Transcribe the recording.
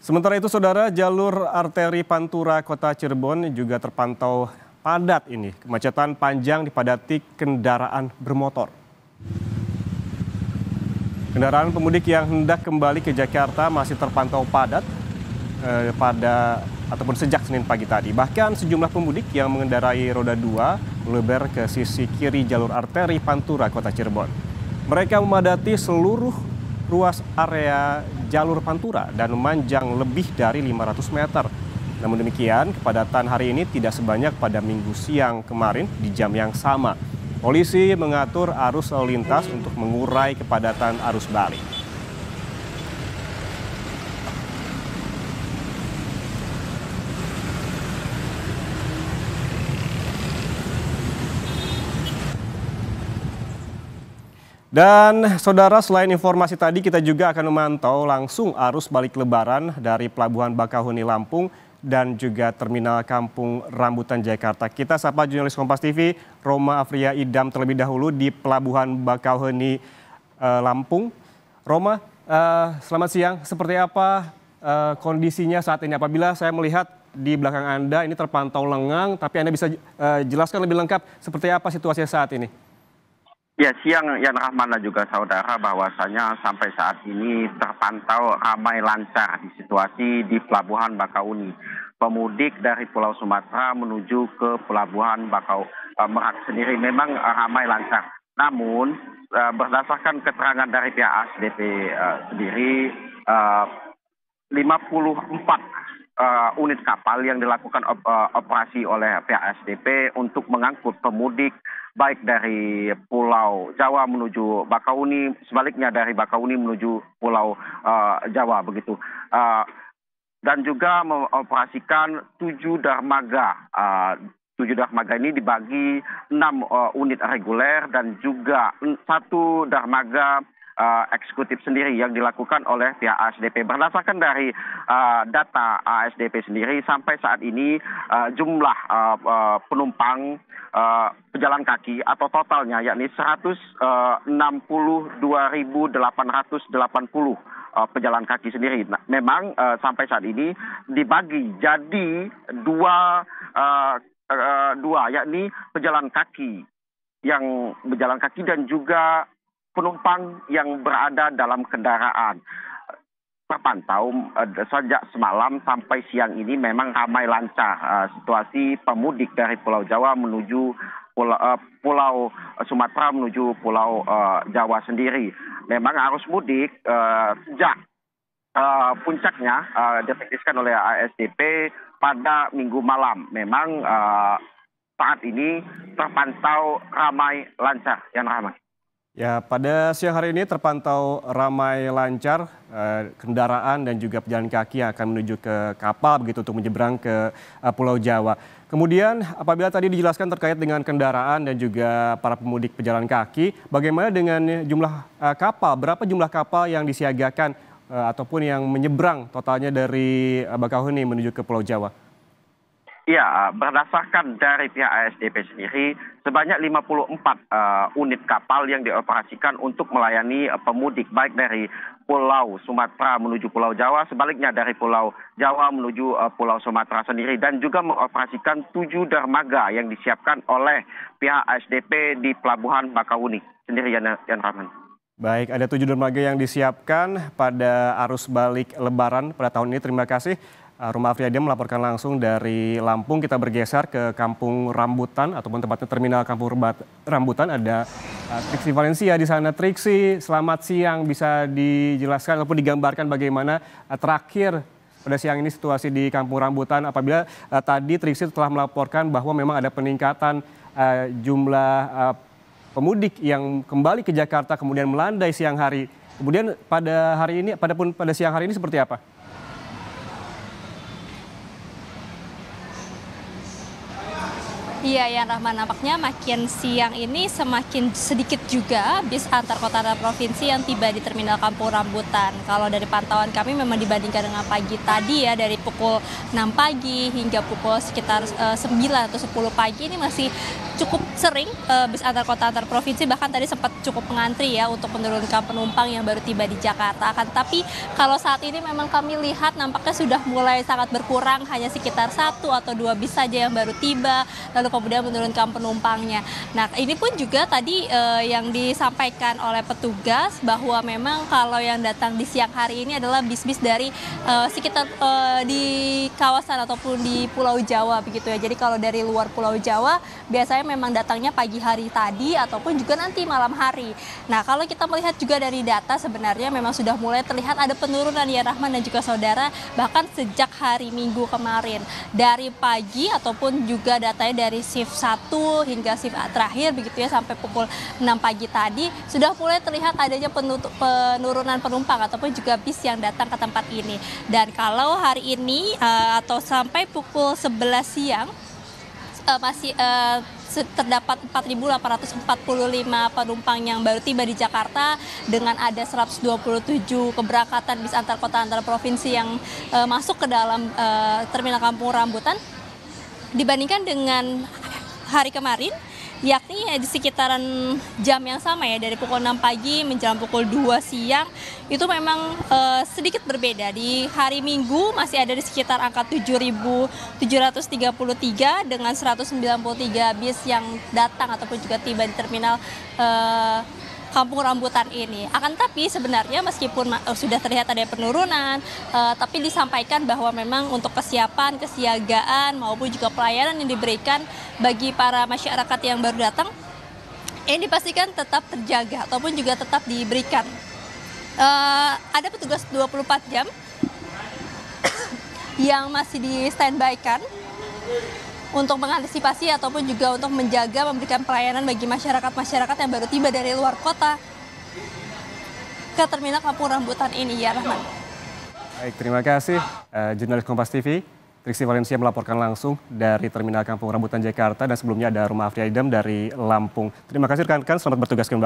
Sementara itu, saudara, jalur arteri Pantura Kota Cirebon juga terpantau padat ini. Kemacetan panjang dipadati kendaraan bermotor. Kendaraan pemudik yang hendak kembali ke Jakarta masih terpantau padat ataupun sejak Senin pagi tadi. Bahkan sejumlah pemudik yang mengendarai roda 2 melebar ke sisi kiri jalur arteri Pantura Kota Cirebon. Mereka memadati seluruh ruas area jalur Pantura dan memanjang lebih dari 500 meter. Namun demikian, kepadatan hari ini tidak sebanyak pada Minggu siang kemarin di jam yang sama. Polisi mengatur arus lalu lintas untuk mengurai kepadatan arus balik. Dan saudara, selain informasi tadi, kita juga akan memantau langsung arus balik lebaran dari Pelabuhan Bakauheni Lampung dan juga Terminal Kampung Rambutan Jakarta. Kita sapa jurnalis Kompas TV Roma Afria Idam terlebih dahulu di Pelabuhan Bakauheni Lampung. Roma, selamat siang. Seperti apa kondisinya saat ini? Apabila saya melihat di belakang Anda ini terpantau lengang, tapi Anda bisa jelaskan lebih lengkap seperti apa situasinya saat ini? Ya, siang Yan Rahman dan juga saudara, bahwasanya sampai saat ini terpantau ramai lancar di situasi di Pelabuhan Bakauheni. Pemudik dari Pulau Sumatera menuju ke Pelabuhan Merak sendiri memang ramai lancar. Namun berdasarkan keterangan dari pihak ASDP sendiri, 54 unit kapal yang dilakukan operasi oleh pihak ASDP untuk mengangkut pemudik baik dari Pulau Jawa menuju Bakauheni, sebaliknya dari Bakauheni menuju Pulau Jawa begitu. Dan juga mengoperasikan 7 dermaga. 7 dermaga ini dibagi 6 unit reguler dan juga 1 dermaga eksekutif sendiri yang dilakukan oleh pihak ASDP. Berdasarkan dari data ASDP sendiri, sampai saat ini jumlah penumpang pejalan kaki atau totalnya yakni 162.880 pejalan kaki sendiri. Nah, memang sampai saat ini dibagi jadi dua, yakni pejalan kaki yang berjalan kaki dan juga penumpang yang berada dalam kendaraan. Terpantau sejak semalam sampai siang ini memang ramai lancar situasi pemudik dari Pulau Jawa menuju Pulau Sumatera menuju Pulau Jawa sendiri. Memang arus mudik sejak puncaknya diprediksi oleh ASDP pada Minggu malam. Memang saat ini terpantau ramai lancar, Yan Rahman. Ya, pada siang hari ini terpantau ramai lancar kendaraan dan juga pejalan kaki yang akan menuju ke kapal begitu untuk menyeberang ke Pulau Jawa. Kemudian apabila tadi dijelaskan terkait dengan kendaraan dan juga para pemudik pejalan kaki, bagaimana dengan jumlah kapal? Berapa jumlah kapal yang disiagakan ataupun yang menyeberang totalnya dari Bakauheni menuju ke Pulau Jawa? Ya, berdasarkan dari pihak ASDP sendiri, sebanyak 54 unit kapal yang dioperasikan untuk melayani pemudik baik dari Pulau Sumatera menuju Pulau Jawa, sebaliknya dari Pulau Jawa menuju Pulau Sumatera sendiri, dan juga mengoperasikan 7 dermaga yang disiapkan oleh pihak ASDP di Pelabuhan Bakauheni sendiri, Yan Rahman. Baik, ada 7 dermaga yang disiapkan pada arus balik Lebaran pada tahun ini. Terima kasih. Roma Afriadi melaporkan langsung dari Lampung. Kita bergeser ke Kampung Rambutan ataupun tempatnya Terminal Kampung Rambutan. Ada Triksi Valencia di sana. Triksi, selamat siang. Bisa dijelaskan ataupun digambarkan bagaimana terakhir pada siang ini situasi di Kampung Rambutan, apabila tadi Triksi telah melaporkan bahwa memang ada peningkatan jumlah pemudik yang kembali ke Jakarta kemudian melandai siang hari. Kemudian pada siang hari ini seperti apa? Iya, ya Rahman, nampaknya makin siang ini semakin sedikit juga bis antar kota dan provinsi yang tiba di Terminal Kampung Rambutan. Kalau dari pantauan kami memang dibandingkan dengan pagi tadi ya, dari pukul 6 pagi hingga pukul sekitar 9 atau 10 pagi ini masih cukup sering bis antar kota antar provinsi, bahkan tadi sempat cukup mengantri ya untuk menurunkan penumpang yang baru tiba di Jakarta. Akan tapi kalau saat ini memang kami lihat nampaknya sudah mulai sangat berkurang, hanya sekitar 1 atau 2 bis saja yang baru tiba, lalu kemudian menurunkan penumpangnya. Nah, ini pun juga tadi yang disampaikan oleh petugas bahwa memang kalau yang datang di siang hari ini adalah bis-bis dari sekitar di kawasan ataupun di Pulau Jawa begitu ya. Jadi kalau dari luar Pulau Jawa biasanya memang datangnya pagi hari tadi ataupun juga nanti malam hari. Nah, kalau kita melihat juga dari data sebenarnya memang sudah mulai terlihat ada penurunan ya Rahman dan juga saudara, bahkan sejak hari Minggu kemarin. Dari pagi ataupun juga datanya dari shift 1 hingga shift terakhir begitu ya, sampai pukul 6 pagi tadi sudah mulai terlihat adanya penurunan penumpang ataupun juga bis yang datang ke tempat ini. Dan kalau hari ini atau sampai pukul 11 siang masih terdapat 4.845 penumpang yang baru tiba di Jakarta, dengan ada 127 keberangkatan bis antar kota antar provinsi yang masuk ke dalam Terminal Kampung Rambutan dibandingkan dengan hari kemarin, yakni di sekitaran jam yang sama ya, dari pukul 6 pagi menjelang pukul 2 siang itu memang sedikit berbeda. Di hari Minggu masih ada di sekitar angka 7.733 dengan 193 bis yang datang ataupun juga tiba di terminal Kampung Rambutan ini. Akan tapi sebenarnya meskipun sudah terlihat ada penurunan, tapi disampaikan bahwa memang untuk kesiapan, kesiagaan maupun juga pelayanan yang diberikan bagi para masyarakat yang baru datang ini dipastikan tetap terjaga ataupun juga tetap diberikan. Ada petugas 24 jam yang masih di standby-kan untuk mengantisipasi ataupun juga untuk menjaga memberikan pelayanan bagi masyarakat-masyarakat yang baru tiba dari luar kota ke Terminal Kampung Rambutan ini ya Rahman. Baik, terima kasih jurnalis Kompas TV, Triksi Valencia melaporkan langsung dari Terminal Kampung Rambutan Jakarta, dan sebelumnya ada Roma Afriyadem dari Lampung. Terima kasih rekan-rekan, selamat bertugas kembali.